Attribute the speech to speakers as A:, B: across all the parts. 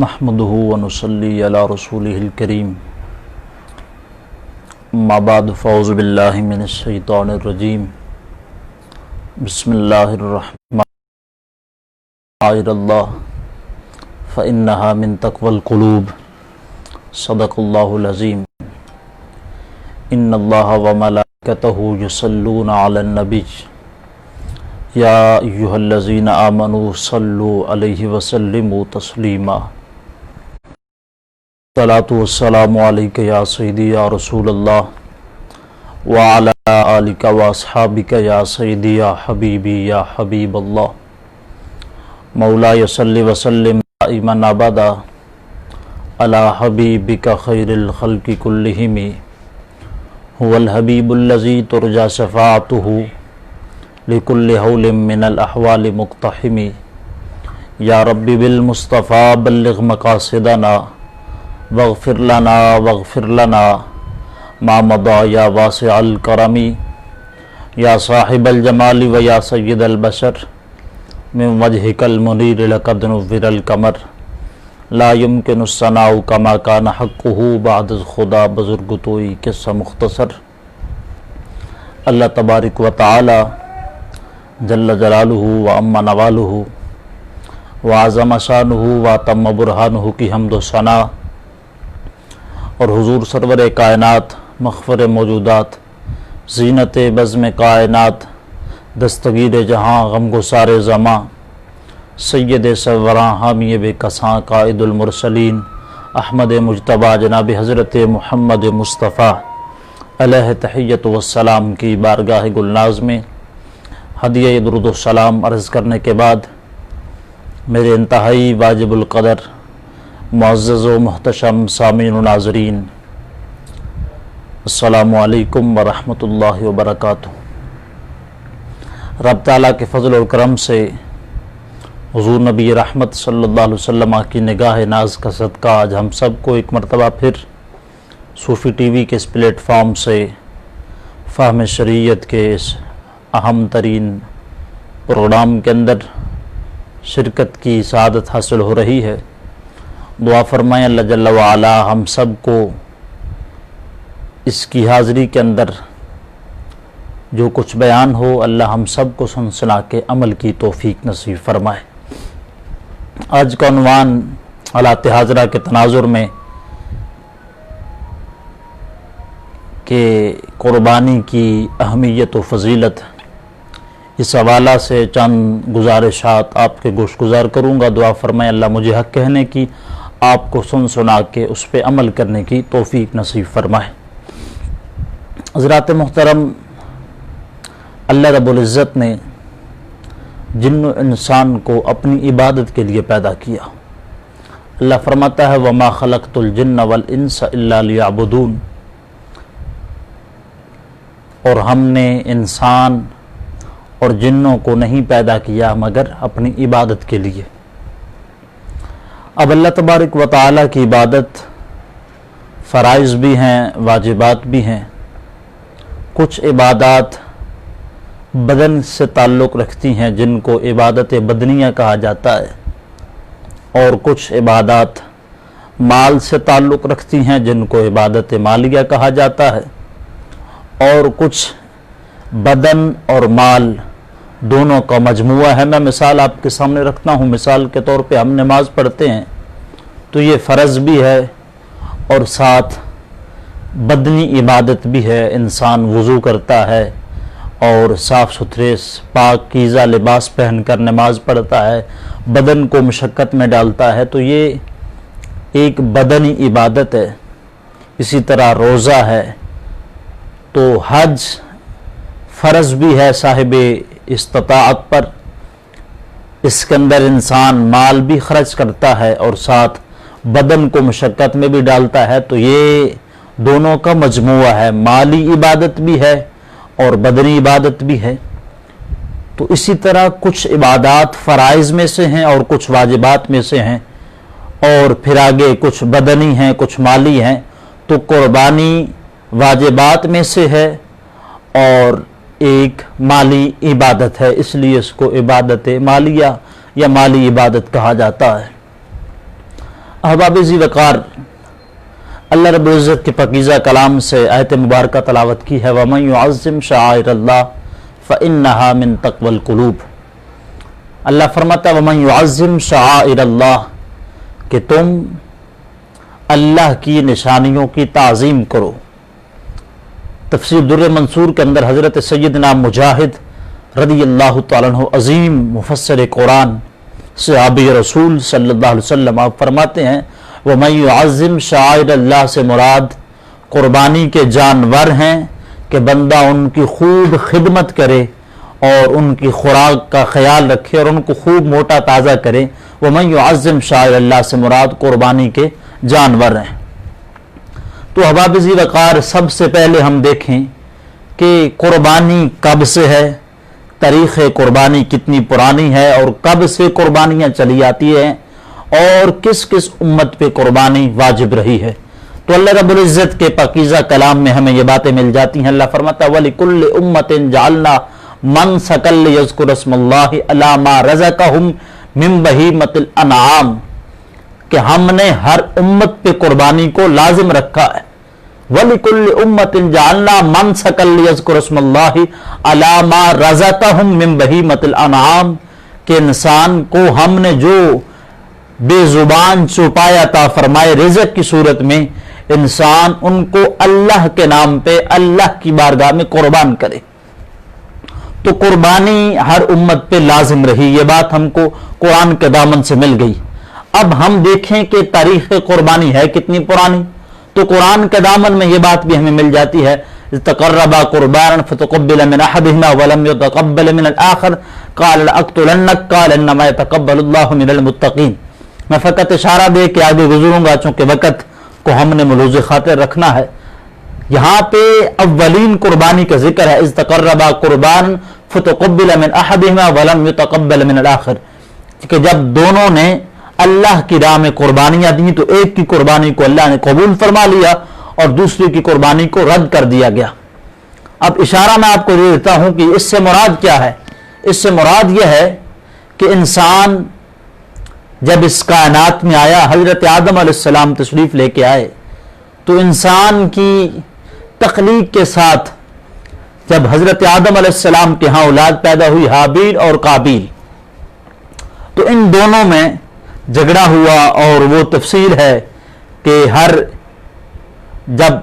A: نحمده ونصلي على رسوله الكريم اما بعد فاعوذ بالله من الشیطان الرجیم بسم اللہ الرحمن الرحیم اللہ فإنها من تقوى القلوب صدق اللہ العظیم ان اللہ وملائکته یصلون علی النبی یا ایہا الذین آمنوا صلوا علیہ وسلموا تسلیما الصلاۃ والسلام علیک یا سیدی یا رسول اللہ وعلی آلک واصحابک یا سیدی یا حبیبی یا حبیب اللہ مولاي صلی وسلم دائما ابدا علی حبیبک خیر الخلق کلہم هو الحبیب الذی ترجى شفاعته لكل حول من الاحوال مقتحم یا رب بالمصطفى بلغ مقاصدنا واغفر لنا ما مضى یا واسع الکرم یا صاحب الجمال و یا سید البشر من وجهك المنیر لقد نور القمر لا يمكن الثناء كما كان حقه بعد خدا بزرگ توئی قصہ مختصر۔ اللہ تبارک و تعالی جل جلالہ و عم نوالہ و عظم شانہ و تم برہانہ کی حمد و ثنا اور حضور سرور کائنات مغفر موجودات زینت بزم کائنات دستگیر جہاں غمگسار زماں سید سوراں حامی بے کساں قائد المرسلین احمد مجتبیٰ جناب حضرت محمد مصطفیٰ علیہ تحیت والسلام کی بارگاہ گلناز میں ہدیہ درود و سلام عرض کرنے کے بعد میرے انتہائی واجب القدر معزز و محتشم سامعین و ناظرین السلام علیکم ورحمۃ اللہ وبرکاتہ۔ رب تعالیٰ کے فضل و کرم سے حضور نبی رحمت صلی اللہ علیہ وسلم کی نگاہ ناز کا صدقہ آج ہم سب کو ایک مرتبہ پھر صوفی ٹی وی کے اس پلیٹ فارم سے فہم شریعت کے اس اہم ترین پروگرام کے اندر شرکت کی سعادت حاصل ہو رہی ہے۔ دعا فرمائیں اللہ جل وعلا ہم سب کو اس کی حاضری کے اندر جو کچھ بیان ہو اللہ ہم سب کو سن سنا کے عمل کی توفیق نصیب فرمائے۔ آج کا عنوان حالات حاضرہ کے تناظر میں کہ قربانی کی اہمیت و فضیلت، اس حوالہ سے چند گزارشات آپ کے گوش گزار کروں گا۔ دعا فرمائیں اللہ مجھے حق کہنے کی، آپ کو سن سنا کے اس پہ عمل کرنے کی توفیق نصیب فرمائے۔ حضرات محترم، اللہ رب العزت نے جن و انسان کو اپنی عبادت کے لیے پیدا کیا۔ اللہ فرماتا ہے وَمَا خَلَقْتُ الْجِنَّ وَالْإِنسَ إِلَّا لِيَعْبُدُونَ، اور ہم نے انسان اور جنوں کو نہیں پیدا کیا مگر اپنی عبادت کے لیے۔ اب اللہ تبارک و تعالیٰ کی عبادت فرائض بھی ہیں، واجبات بھی ہیں۔ کچھ عبادات بدن سے تعلق رکھتی ہیں جن کو عبادت بدنیہ کہا جاتا ہے، اور کچھ عبادات مال سے تعلق رکھتی ہیں جن کو عبادت مالیہ کہا جاتا ہے، اور کچھ بدن اور مال دونوں کا مجموعہ ہے۔ میں مثال آپ کے سامنے رکھتا ہوں۔ مثال کے طور پہ ہم نماز پڑھتے ہیں تو یہ فرض بھی ہے اور ساتھ بدنی عبادت بھی ہے۔ انسان وضو کرتا ہے اور صاف ستھرے پاکیزہ لباس پہن کر نماز پڑھتا ہے، بدن کو مشقت میں ڈالتا ہے، تو یہ ایک بدنی عبادت ہے۔ اسی طرح روزہ ہے، تو حج فرض بھی ہے صاحب استطاعت پر، اس کے اندر انسان مال بھی خرچ کرتا ہے اور ساتھ بدن کو مشقت میں بھی ڈالتا ہے، تو یہ دونوں کا مجموعہ ہے، مالی عبادت بھی ہے اور بدنی عبادت بھی ہے۔ تو اسی طرح کچھ عبادات فرائض میں سے ہیں اور کچھ واجبات میں سے ہیں، اور پھر آگے کچھ بدنی ہیں کچھ مالی ہیں۔ تو قربانی واجبات میں سے ہے اور ایک مالی عبادت ہے، اس لیے اس کو عبادت مالیہ یا مالی عبادت کہا جاتا ہے۔ احباب ذی وقار، اللہ رب العزت کے پاکیزہ کلام سے آیت مبارکہ تلاوت کی ہے، وَمَن يُعَظِّمْ شَعَائِرَ اللَّهِ فَإِنَّهَا مِن تَقْوَى الْقُلُوبِ۔ اللہ فرماتا ہے وَمَن يُعَظِّمْ شَعَائِرَ اللَّهِ، کہ تم اللہ کی نشانیوں کی تعظیم کرو۔ تفسیر در منصور کے اندر حضرت سیدنا مجاہد رضی اللہ تعالیٰ عنہ، عظیم مفسر قرآن، صحابی رسول صلی اللہ علیہ وسلم، آپ فرماتے ہیں وَمَن يُعَظِّمْ شَعَائِرَ اللَّهِ سے مراد قربانی کے جانور ہیں کہ بندہ ان کی خوب خدمت کرے اور ان کی خوراک کا خیال رکھے اور ان کو خوب موٹا تازہ کرے۔ وَمَن يُعَظِّمْ شَعَائِرَ اللَّهِ سے مراد قربانی کے جانور ہیں۔ تو احباب ذی وقار، سب سے پہلے ہم دیکھیں کہ قربانی کب سے ہے، تاریخ قربانی کتنی پرانی ہے اور کب سے قربانیاں چلی آتی ہیں اور کس کس امت پہ قربانی واجب رہی ہے۔ تو اللہ رب العزت کے پاکیزہ کلام میں ہمیں یہ باتیں مل جاتی ہیں۔ اللہ فرماتا ہے وَلِكُلِّ أُمَّةٍ جَعَلْنَا مَنسَكًا لِيَذْكُرُوا اسْمَ اللَّهِ عَلَىٰ مَا رَزَقَهُم مِّن بَهِیمَةِ الْأَنْعَامِ، کہ ہم نے ہر امت پہ قربانی کو لازم رکھا ہے۔ وَلِكُلِّ أُمَّةٍ جَعَلْنَا مَنسَكًا لِيَذْكُرُوا اسْمَ اللَّهِ عَلَىٰ مَا رَزَقَهُم مِّن بَهِیمَةِ الْأَنْعَامِ، کہ انسان کو ہم نے جو بے زبان چوپایا عطا فرمائے رزق کی صورت میں، انسان ان کو اللہ کے نام پہ اللہ کی بارگاہ میں قربان کرے۔ تو قربانی ہر امت پہ لازم رہی، یہ بات ہم کو قرآن کے دامن سے مل گئی۔ اب ہم دیکھیں کہ تاریخ قربانی ہے کتنی پرانی، تو قرآن کے دامن میں یہ بات بھی ہمیں مل جاتی ہے تقربا قربانا فتقبل من احدهما ولم يتقبل من الاخر قال لاقتلنك قال انما يتقبل الله من المتقين۔ میں فقط اشارہ دے کے آگے گزروں گا چونکہ وقت کو ہم نے ملوز خاطر رکھنا ہے۔ یہاں پہ اولین قربانی کا ذکر ہے، اذ تقربا قربانا فتقبل من احدهما ولم يتقبل من الاخر، کہ جب دونوں نے اللہ کی راہ میں قربانیاں دیں تو ایک کی قربانی کو اللہ نے قبول فرما لیا اور دوسری کی قربانی کو رد کر دیا گیا۔ اب اشارہ میں آپ کو دے دیتا ہوں کہ اس سے مراد کیا ہے۔ اس سے مراد یہ ہے کہ انسان جب اس کائنات میں آیا، حضرت آدم علیہ السلام تشریف لے کے آئے، تو انسان کی تخلیق کے ساتھ جب حضرت آدم علیہ السلام کے ہاں اولاد پیدا ہوئی حابیل اور قابیل، تو ان دونوں میں جھگڑا ہوا، اور وہ تفصیل ہے کہ ہر جب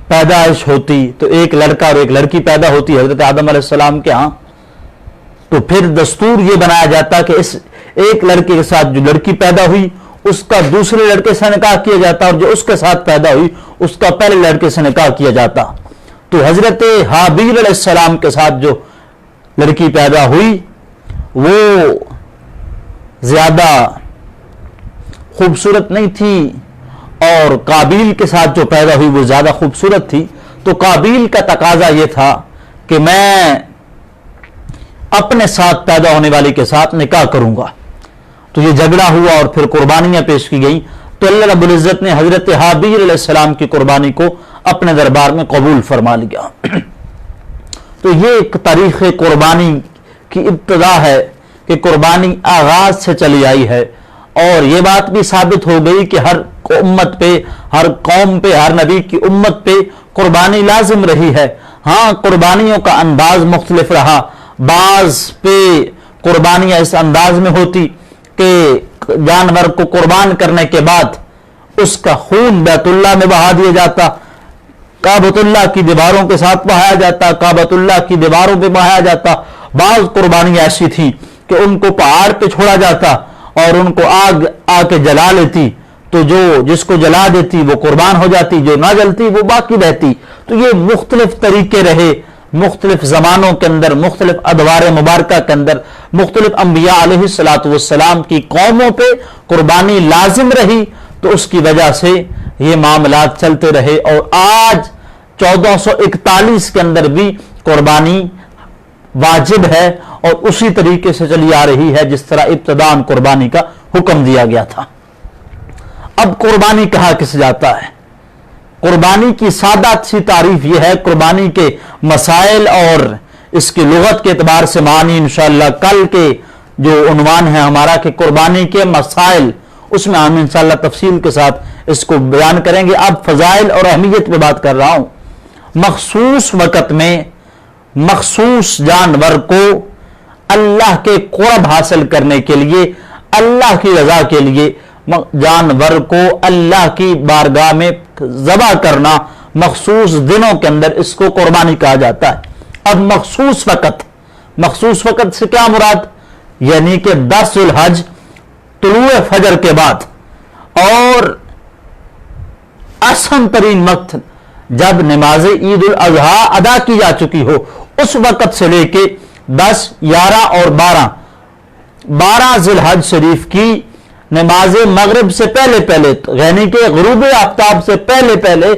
A: پیدائش ہوتی تو ایک لڑکا اور ایک لڑکی پیدا ہوتی حضرت آدم علیہ السلام کے ہاں، تو پھر دستور یہ بنایا جاتا کہ اس ایک لڑکے کے ساتھ جو لڑکی پیدا ہوئی اس کا دوسرے لڑکے سے نکاح کیا جاتا، اور جو اس کے ساتھ پیدا ہوئی اس کا پہلے لڑکے سے نکاح کیا جاتا۔ تو حضرت حابیل علیہ السلام کے ساتھ جو لڑکی پیدا ہوئی وہ زیادہ خوبصورت نہیں تھی، اور قابیل کے ساتھ جو پیدا ہوئی وہ زیادہ خوبصورت تھی۔ تو قابیل کا تقاضا یہ تھا کہ میں اپنے ساتھ پیدا ہونے والی کے ساتھ نکاح کروں گا۔ تو یہ جھگڑا ہوا اور پھر قربانیاں پیش کی گئیں، تو اللہ رب العزت نے حضرت حابیل علیہ السلام کی قربانی کو اپنے دربار میں قبول فرما لیا۔ تو یہ ایک تاریخ قربانی کی ابتدا ہے کہ قربانی آغاز سے چلی آئی ہے، اور یہ بات بھی ثابت ہو گئی کہ ہر امت پہ، ہر قوم پہ، ہر نبی کی امت پہ قربانی لازم رہی ہے۔ ہاں قربانیوں کا انداز مختلف رہا، بعض پہ قربانیاں اس انداز میں ہوتی کہ جانور کو قربان کرنے کے بعد اس کا خون بیت اللہ میں بہا دیا جاتا، کعبۃ اللہ کی دیواروں کے ساتھ بہایا جاتا، کعبۃ اللہ کی دیواروں پہ بہایا جاتا۔ بعض قربانیاں ایسی تھیں کہ ان کو پہاڑ پہ چھوڑا جاتا اور ان کو آگ آ کے جلا لیتی، تو جو جس کو جلا دیتی وہ قربان ہو جاتی، جو نہ جلتی وہ باقی رہتی۔ تو یہ مختلف طریقے رہے، مختلف زمانوں کے اندر، مختلف ادوار مبارکہ کے اندر، مختلف انبیاء علیہ الصلاۃ والسلام کی قوموں پہ قربانی لازم رہی، تو اس کی وجہ سے یہ معاملات چلتے رہے، اور آج 1441 کے اندر بھی قربانی واجب ہے اور اسی طریقے سے چلی آ رہی ہے جس طرح ابتداءً قربانی کا حکم دیا گیا تھا۔ اب قربانی کہا کس جاتا ہے؟ قربانی کی سادہ سی تعریف یہ ہے، قربانی کے مسائل اور اس کی لغت کے اعتبار سے معنی انشاءاللہ کل کے جو عنوان ہے ہمارا کہ قربانی کے مسائل، اس میں ہم انشاءاللہ تفصیل کے ساتھ اس کو بیان کریں گے. اب فضائل اور اہمیت پہ بات کر رہا ہوں. مخصوص وقت میں مخصوص جانور کو اللہ کے قرب حاصل کرنے کے لیے، اللہ کی رضا کے لیے جانور کو اللہ کی بارگاہ میں ذبح کرنا مخصوص دنوں کے اندر، اس کو قربانی کہا جاتا ہے. اب مخصوص وقت سے کیا مراد؟ یعنی کہ 10 ذی الحج طلوع فجر کے بعد اور احسن ترین وقت جب نماز عید الاضحیٰ ادا کی جا چکی ہو، اس وقت سے لے کے 10، 11 اور 12 ذی الحج شریف کی نماز مغرب سے پہلے یعنی کہ غروب آفتاب سے پہلے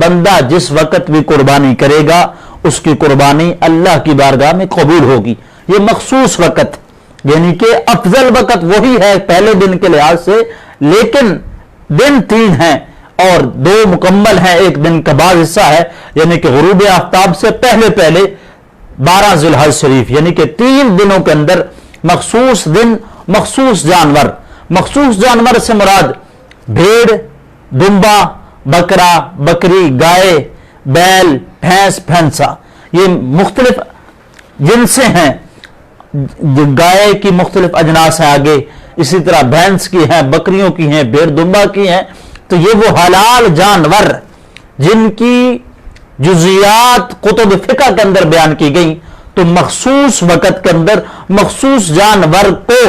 A: بندہ جس وقت بھی قربانی کرے گا اس کی قربانی اللہ کی بارگاہ میں قبول ہوگی. یہ مخصوص وقت یعنی کہ افضل وقت وہی ہے پہلے دن کے لحاظ سے، لیکن دن 3 ہیں اور 2 مکمل ہیں، ایک دن کا بعض حصہ ہے، یعنی کہ غروب آفتاب سے پہلے 12 ذی الحج شریف، یعنی کہ 3 دنوں کے اندر مخصوص دن مخصوص جانور سے مراد بھیڑ، دمبا، بکرا، بکری، گائے، بیل، بھینس، بھینسا، یہ مختلف جنسیں ہیں. گائے کی مختلف اجناس ہیں آگے، اسی طرح بھینس کی ہیں، بکریوں کی ہیں، بھیڑ دمبا کی ہیں. تو یہ وہ حلال جانور جن کی جزیات کتب فقہ کے اندر بیان کی گئی، تو مخصوص وقت کے اندر مخصوص جانور کو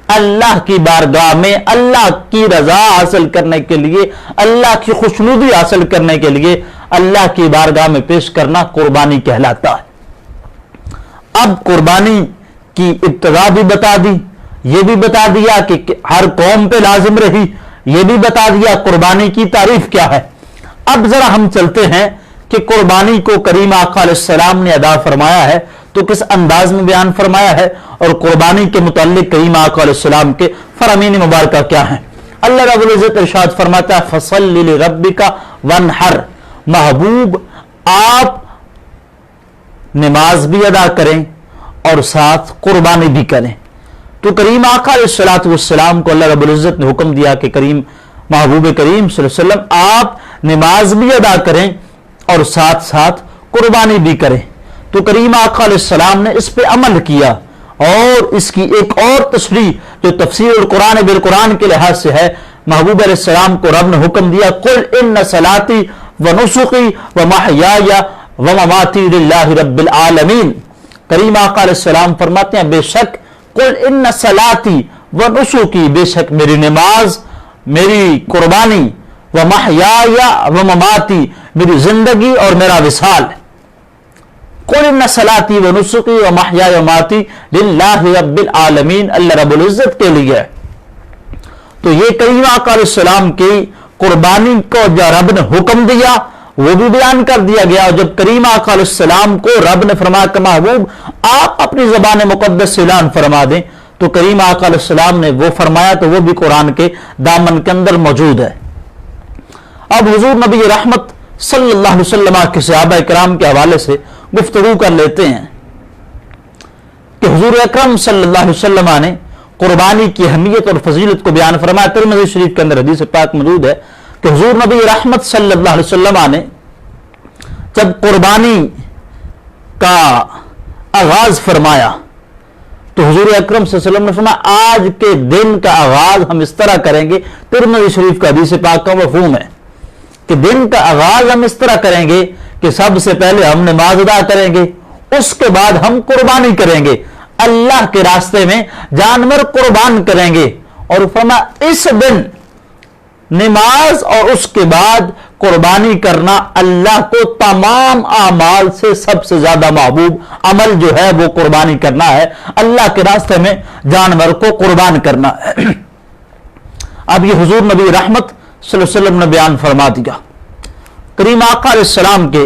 A: اللہ کی بارگاہ میں اللہ کی رضا حاصل کرنے کے لیے، اللہ کی خوشنودی حاصل کرنے کے لیے اللہ کی بارگاہ میں پیش کرنا قربانی کہلاتا ہے. اب قربانی کی ابتدا بھی بتا دی، یہ بھی بتا دیا کہ ہر قوم پہ لازم رہی، یہ بھی بتا دیا قربانی کی تعریف کیا ہے. اب ذرا ہم چلتے ہیں کہ قربانی کو کریم آقا علیہ السلام نے ادا فرمایا ہے تو کس انداز میں بیان فرمایا ہے، اور قربانی کے متعلق کریم آقا علیہ السلام کے فرامین مبارکہ کیا ہیں. اللہ رب العزت ارشاد فرماتا ہے فَصَلِّ لِرَبِّكَ وَانْحَرْ، محبوب آپ نماز بھی ادا کریں اور ساتھ قربانی بھی کریں. تو کریم آقا علیہ السلام کو اللہ رب العزت نے حکم دیا کہ محبوب کریم صلی اللہ علیہ وسلم آپ نماز بھی ادا کریں اور ساتھ قربانی بھی کریں. تو کریم آقا علیہ السلام نے اس پہ عمل کیا، اور اس کی ایک اور تشریح جو تفسیر القرآن بالقرآن کے لحاظ سے ہے، محبوب علیہ السلام کو رب نے حکم دیا قل ان صلاتی ونسکی ومحیای ومماتی للہ رب العالمین. کریم آقا علیہ السلام فرماتے ہیں بے شک قل ان صلاتی ونسکی، بے شک میری نماز، میری قربانی، ومحیای ومماتی، میری زندگی اور میرا وصال، قل ان صلاتی ونسکی ومحیای ومماتی للہ رب العالمین، اللہ رب العزت کے لیے. تو یہ کریم آقا علیہ السلام کی قربانی کو جو رب نے حکم دیا وہ بھی بیان کر دیا گیا. اور جب کریم آقا علیہ السلام کو رب نے فرمایا کہ محبوب آپ اپنی زبان مقدس سے اعلان فرما دیں، تو کریم آقا علیہ السلام نے وہ فرمایا، تو وہ بھی قرآن کے دامن کے اندر موجود ہے. اب حضور نبی رحمت صلی اللہ علیہ وسلم کے صحابہ کرام کے حوالے سے گفتگو کر لیتے ہیں کہ حضور اکرم صلی اللہ علیہ وسلم نے قربانی کی اہمیت اور فضیلت کو بیان فرمایا. ترمذی شریف کے اندر حدیث پاک موجود ہے کہ حضور نبی رحمت صلی اللہ علیہ وسلم نے جب قربانی کا آغاز فرمایا تو حضور اکرم صلی اللہ علیہ وسلم نے فرمایا آج کے دن کا آغاز ہم اس طرح کریں گے. ترمذی شریف کا حدیث پاک کا مفہوم ہے کہ دن کا آغاز ہم اس طرح کریں گے کہ سب سے پہلے ہم نماز ادا کریں گے، اس کے بعد ہم قربانی کریں گے، اللہ کے راستے میں جانور قربان کریں گے. اور فرمایا اس دن نماز اور اس کے بعد قربانی کرنا اللہ کو تمام اعمال سے سب سے زیادہ محبوب عمل جو ہے وہ قربانی کرنا ہے، اللہ کے راستے میں جانور کو قربان کرنا ہے. اب یہ حضور نبی رحمت صلی اللہ علیہ وسلم نے بیان فرما دیا. کریم آقا علیہ السلام کے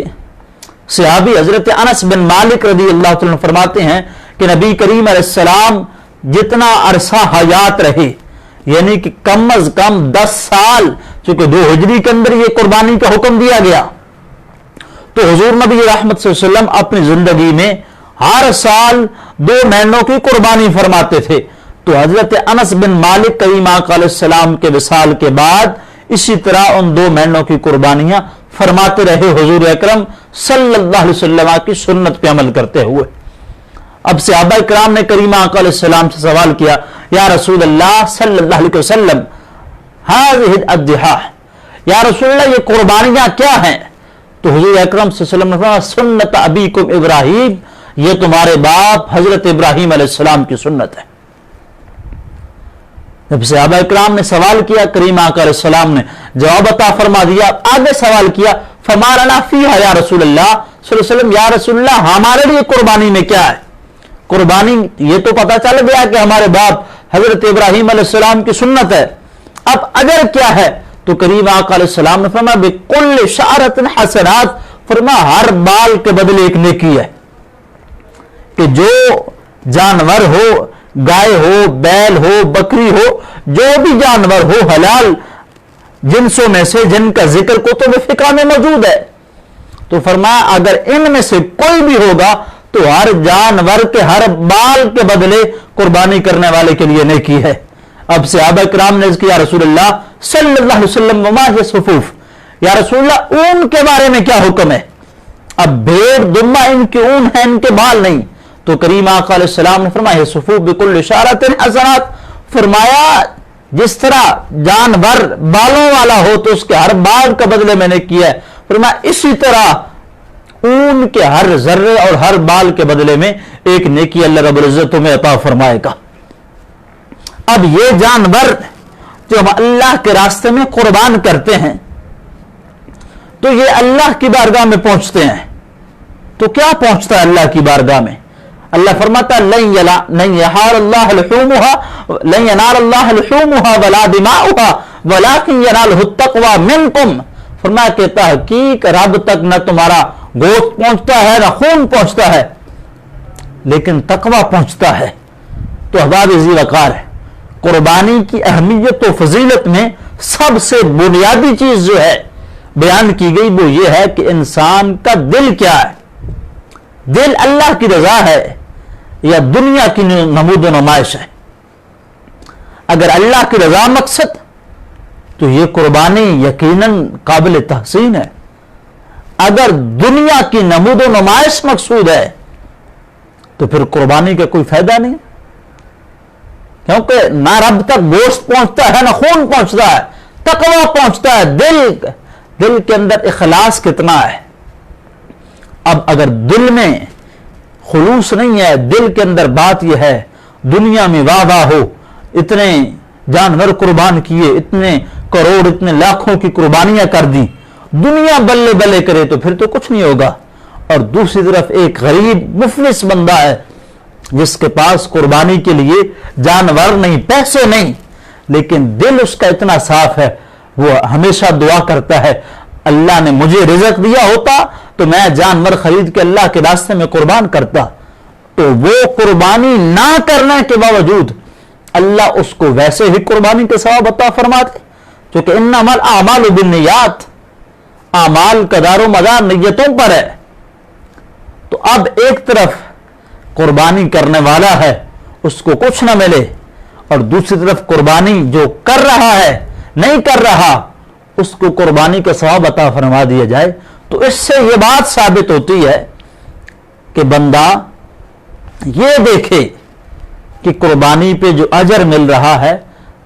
A: صحابی حضرت انس بن مالک رضی اللہ عنہ فرماتے ہیں کہ نبی کریم علیہ السلام جتنا عرصہ حیات رہے، یعنی کہ کم از کم 10 سال، چونکہ 2 ہجری کے اندر یہ قربانی کا حکم دیا گیا، تو حضور نبی رحمت صلی اللہ علیہ وسلم اپنی زندگی میں ہر سال 2 مہینوں کی قربانی فرماتے تھے تو حضرت انس بن مالک کریم آقا علیہ السلام کے وصال کے بعد اسی طرح ان 2 مہینوں کی قربانیاں فرماتے رہے حضور اکرم صلی اللہ علیہ وسلم کی سنت پہ عمل کرتے ہوئے۔ اب صحابہ کرام نے کریم آقا علیہ السلام سے سوال کیا، یا رسول اللہ صلی اللہ علیہ وسلم هذه الضحى، یا رسول اللہ یہ قربانیاں کیا ہیں؟ تو حضور اکرم صلی اللہ علیہ وسلم نے فرمایا سنت ابیکم ابراہیم، یہ تمہارے باپ حضرت ابراہیم علیہ السلام کی سنت ہے۔ جب صحابہ اکرام نے سوال کیا، کریم آقا علیہ السلام نے جواب عطا فرما دیا۔ آگے سوال کیا، فما لنا فیہا یا رسول اللہ صلی اللہ علیہ وسلم، یا رسول اللہ ہمارے لیے قربانی میں کیا ہے؟ قربانی یہ تو پتہ چل گیا کہ ہمارے باپ حضرت ابراہیم علیہ السلام کی سنت ہے، اب اجر کیا ہے؟ تو کریم آقا علیہ السلام نے فرمایا بکل شعرۃ حسنات، فرمایا ہر بال کے بدلے ایک نیکی ہے، کہ جو جانور ہو، گائے ہو، بیل ہو، بکری ہو، جو بھی جانور ہو حلال جنسوں میں سے جن کا ذکر کتب فقہ میں موجود ہے، تو فرمایا اگر ان میں سے کوئی بھی ہوگا تو ہر جانور کے ہر بال کے بدلے قربانی کرنے والے کے لیے نیکی ہے۔ اب صحابہ کرام نے کیا رسول اللہ صلی اللہ علیہ وسلم وما ہی صفوف، یا رسول اللہ اون کے بارے میں کیا حکم ہے؟ اب بھیڑ دمہ ان کی اون ہے، ان کے بال نہیں۔ تو کریم آقا علیہ السلام نے فرمایا صفوف بکل شعرۃ حسنات، فرمایا جس طرح جانور بالوں والا ہو تو اس کے ہر بال کا بدلے میں نے کیا ہے، فرمایا اسی طرح اون کے ہر ذرے اور ہر بال کے بدلے میں ایک نیکی اللہ رب العزت تمہیں عطا فرمائے گا۔ اب یہ جانور جو ہم اللہ کے راستے میں قربان کرتے ہیں تو یہ اللہ کی بارگاہ میں پہنچتے ہیں، تو کیا پہنچتا ہے اللہ کی بارگاہ میں؟ اللہ فرماتا لن ينال اللہ لحومها ولا دماؤها ولكن يناله التقوى منكم، فرمایا کہ تحقیق رب تک نہ تمہارا گوشت پہنچتا ہے نہ خون پہنچتا ہے لیکن تقوی پہنچتا ہے۔ تو احباب ذی وقار ہے، قربانی کی اہمیت و فضیلت میں سب سے بنیادی چیز جو ہے بیان کی گئی وہ یہ ہے کہ انسان کا دل کیا ہے، دل اللہ کی رضا ہے یا دنیا کی نمود و نمائش ہے۔ اگر اللہ کی رضا مقصد تو یہ قربانی یقیناً قابل تحسین ہے، اگر دنیا کی نمود و نمائش مقصود ہے تو پھر قربانی کا کوئی فائدہ نہیں، کیونکہ نہ رب تک گوشت پہنچتا ہے نہ خون پہنچتا ہے، تقوی پہنچتا ہے، دل کے اندر اخلاص کتنا ہے۔ اب اگر دل میں خلوص نہیں ہے، دل کے اندر بات یہ ہے دنیا میں واہ واہ ہو، اتنے جانور قربان کیے، اتنے کروڑ اتنے لاکھوں کی قربانیاں کر دی، دنیا بلے بلے کرے تو پھر تو کچھ نہیں ہوگا۔ اور دوسری طرف ایک غریب مفلس بندہ ہے جس کے پاس قربانی کے لیے جانور نہیں، پیسے نہیں، لیکن دل اس کا اتنا صاف ہے، وہ ہمیشہ دعا کرتا ہے اللہ نے مجھے رزق دیا ہوتا تو میں جانور خرید کے اللہ کے راستے میں قربان کرتا، تو وہ قربانی نہ کرنے کے باوجود اللہ اس کو ویسے ہی قربانی کے ثواب عطا فرماتے، کیونکہ انما الاعمال بالنیات، اعمال کا دار و مدار نیتوں پر ہے۔ تو اب ایک طرف قربانی کرنے والا ہے اس کو کچھ نہ ملے، اور دوسری طرف قربانی جو کر رہا ہے نہیں کر رہا اس کو قربانی کا ثواب عطا فرما دیا جائے، تو اس سے یہ بات ثابت ہوتی ہے کہ بندہ یہ دیکھے کہ قربانی پہ جو اجر مل رہا ہے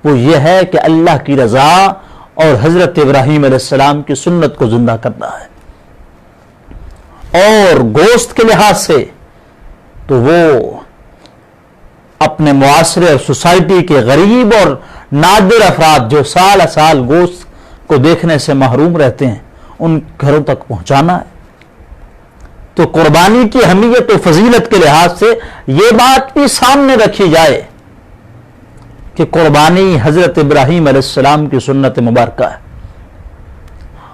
A: وہ یہ ہے کہ اللہ کی رضا اور حضرت ابراہیم علیہ السلام کی سنت کو زندہ کرنا ہے۔ اور گوشت کے لحاظ سے تو وہ اپنے معاشرے اور سوسائٹی کے غریب اور نادر افراد جو سال سال گوشت کو دیکھنے سے محروم رہتے ہیں ان گھروں تک پہنچانا ہے۔ تو قربانی کی اہمیت و فضیلت کے لحاظ سے یہ بات بھی سامنے رکھی جائے کہ قربانی حضرت ابراہیم علیہ السلام کی سنت مبارکہ ہے،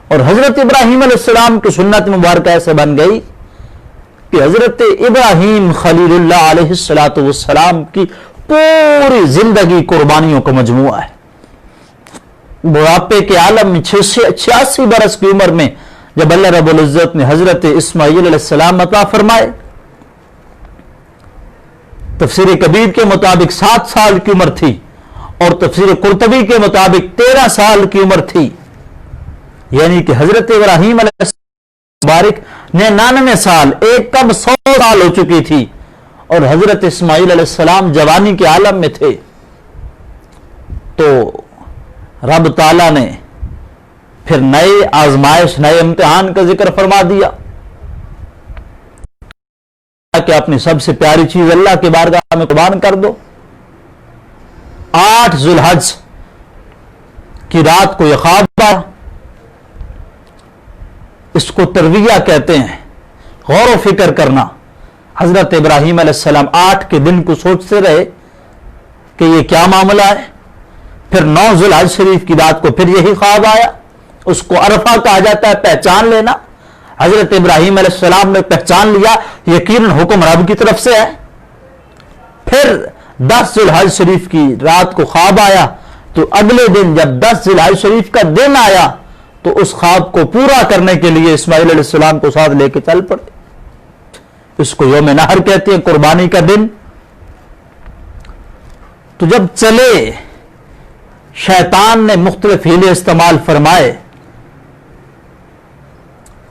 A: اور حضرت ابراہیم علیہ السلام کی سنت مبارکہ ایسے بن گئی کہ حضرت ابراہیم خلیل اللہ علیہ السلام کی پوری زندگی قربانیوں کا مجموعہ ہے۔ بڑھاپے کے عالم میں 86 برس کی عمر میں جب اللہ رب العزت نے حضرت اسماعیل علیہ السلام عطا فرمائے تفسیر کبیر کے مطابق 7 سال کی عمر تھی اور تفسیر قرطبی کے مطابق 13 سال کی عمر تھی، یعنی کہ حضرت ابراہیم علیہ السلام مبارک 99 سال، ایک کم 100 سال ہو چکی تھی، اور حضرت اسماعیل علیہ السلام جوانی کے عالم میں تھے۔ تو رب تعالیٰ نے پھر نئے آزمائش، نئے امتحان کا ذکر فرما دیا کہ اپنی سب سے پیاری چیز اللہ کی بارگاہ میں قربان کر دو۔ 8 ذی الحج کی رات کو یہ خواب آیا، اس کو ترویہ کہتے ہیں، غور و فکر کرنا۔ حضرت ابراہیم علیہ السلام 8 کے دن کو سوچتے رہے کہ یہ کیا معاملہ ہے، پھر 9 ذی الحج شریف کی رات کو پھر یہی خواب آیا، اس کو عرفہ کہا جاتا ہے، پہچان لینا۔ حضرت ابراہیم علیہ السلام نے پہچان لیا یقیناً حکم رب کی طرف سے ہے۔ پھر 10 ذی الحج شریف کی رات کو خواب آیا، تو اگلے دن جب 10 ذی الحج شریف کا دن آیا تو اس خواب کو پورا کرنے کے لیے اسماعیل علیہ السلام کو ساتھ لے کے چل پڑے۔ اس کو یوم نحر کہتے ہیں، قربانی کا دن۔ تو جب چلے، شیطان نے مختلف ہیلے استعمال فرمائے،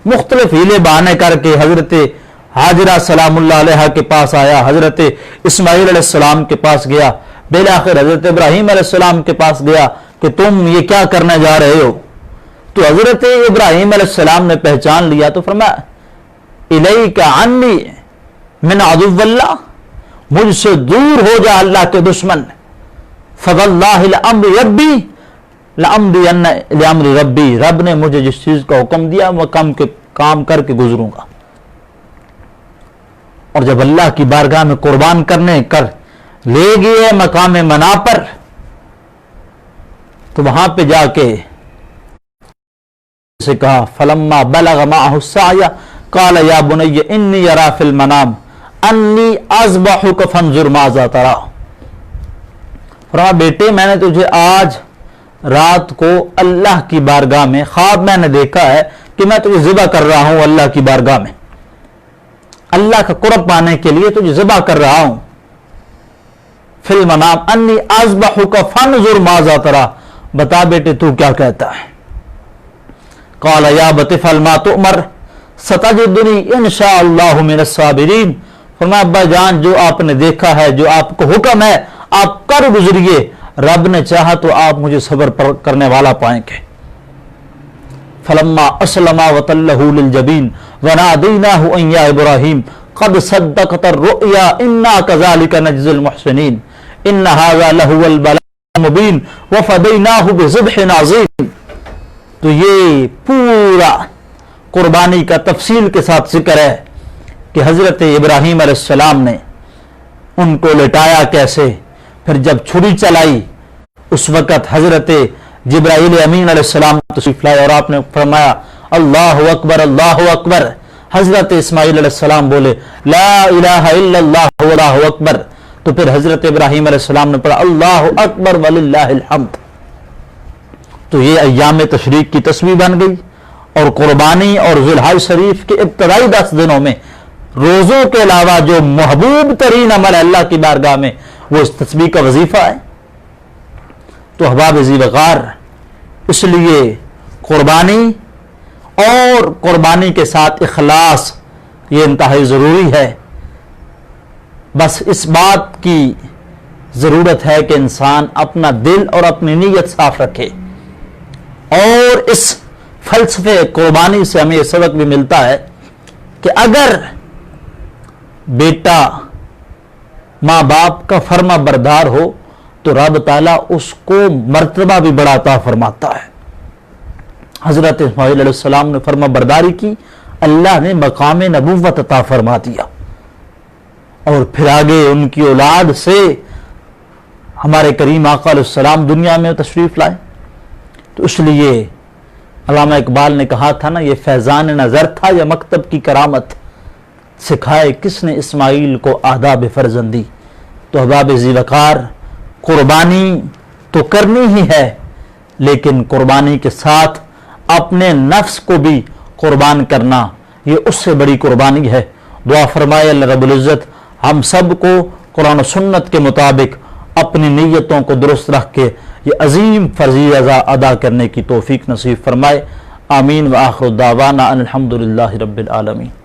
A: مختلف ہیلے بہانے کر کے حضرت ہاجرہ سلام اللہ علیہ کے پاس آیا، حضرت اسماعیل علیہ السلام کے پاس گیا، بالآخر حضرت ابراہیم علیہ السلام کے پاس گیا کہ تم یہ کیا کرنے جا رہے ہو؟ تو حضرت ابراہیم علیہ السلام نے پہچان لیا، تو فرمایا الیک عنی من عدو اللہ، مجھ سے دور ہو جا اللہ کے دشمن۔ فواللہ لامر ربی لامضین لامر ربی، رب نے مجھے جس چیز کا حکم دیا وہ کام کر کے گزروں گا۔ اور جب اللہ کی بارگاہ میں قربان کرنے کر لے گئے مقام منا پر، تو وہاں پہ جا کے سے کہا فلما بلغ معه السعی قال یا بنی انی ارى فی المنام انی اذبحک فانظر ماذا ترى، فرمایا بیٹے میں نے تجھے آج رات کو اللہ کی بارگاہ میں خواب میں نے دیکھا ہے کہ میں تجھے ذبح کر رہا ہوں، اللہ کی بارگاہ میں اللہ کا قرب پانے کے لیے تجھے ذبح کر رہا ہوں۔ فی المنام انی اذبحک فانظر ماذا ترى، بتا بیٹے تو کیا کہتا ہے؟ قال یا ابت افعل ما تؤمر ستجدنی انشاء اللہ من الصابرین، فرمایا ابا جان جو آپ نے دیکھا ہے، جو آپ کو حکم ہے آپ کر گزریے، رب نے چاہا تو آپ مجھے صبر کرنے والا پائیں گے۔ فلما اسلم وتلہ للجبین ونادیناہ ان یا ابراہیم قد صدقت الرؤیا انا کذلک نجزی المحسنین ان ھذا لہو البلاء المبین وفدیناہ بذبح عظیم۔ تو یہ پورا قربانی کا تفصیل کے ساتھ ذکر ہے کہ حضرت ابراہیم علیہ السلام نے ان کو لٹایا کیسے، پھر جب چھری چلائی اس وقت حضرت جبرائیل امین علیہ السلام تشریف لائے اور آپ نے فرمایا اللہ اکبر اللہ اکبر، حضرت اسماعیل علیہ السلام بولے لا الہ الا اللہ واللہ اکبر، تو پھر حضرت ابراہیم علیہ السلام نے پڑھا اللہ اکبر وللہ الحمد۔ تو یہ ایام تشریق کی تصویر بن گئی، اور قربانی اور ذی الحج شریف کے ابتدائی 10 دنوں میں روزوں کے علاوہ جو محبوب ترین عمل ہے اللہ کی بارگاہ میں وہ اس تسبیح کا وظیفہ ہے۔ تو احباب ذی وقار، اس لیے قربانی اور قربانی کے ساتھ اخلاص یہ انتہائی ضروری ہے۔ بس اس بات کی ضرورت ہے کہ انسان اپنا دل اور اپنی نیت صاف رکھے، اور اس فلسفے قربانی سے ہمیں یہ سبق بھی ملتا ہے کہ اگر بیٹا ماں باپ کا فرما بردار ہو تو رب تعالیٰ اس کو مرتبہ بھی بڑا عطا فرماتا ہے۔ حضرت اسماعیل علیہ السلام نے فرما برداری کی، اللہ نے مقام نبوت عطا فرما دیا، اور پھر آگے ان کی اولاد سے ہمارے کریم آقا علیہ السلام دنیا میں تشریف لائے۔ تو اس لیے علامہ اقبال نے کہا تھا نا، یہ فیضان نظر تھا یا مکتب کی کرامت، سکھائے کس نے اسماعیل کو آداب فرزندی۔ تو احباب ذی وقار، قربانی تو کرنی ہی ہے، لیکن قربانی کے ساتھ اپنے نفس کو بھی قربان کرنا یہ اس سے بڑی قربانی ہے۔ دعا فرمائے اللہ رب العزت ہم سب کو قرآن و سنت کے مطابق اپنی نیتوں کو درست رکھ کے یہ عظیم فریضہ ادا کرنے کی توفیق نصیب فرمائے۔ آمین۔ وآخر دعوانا ان الحمد للہ رب العالمین۔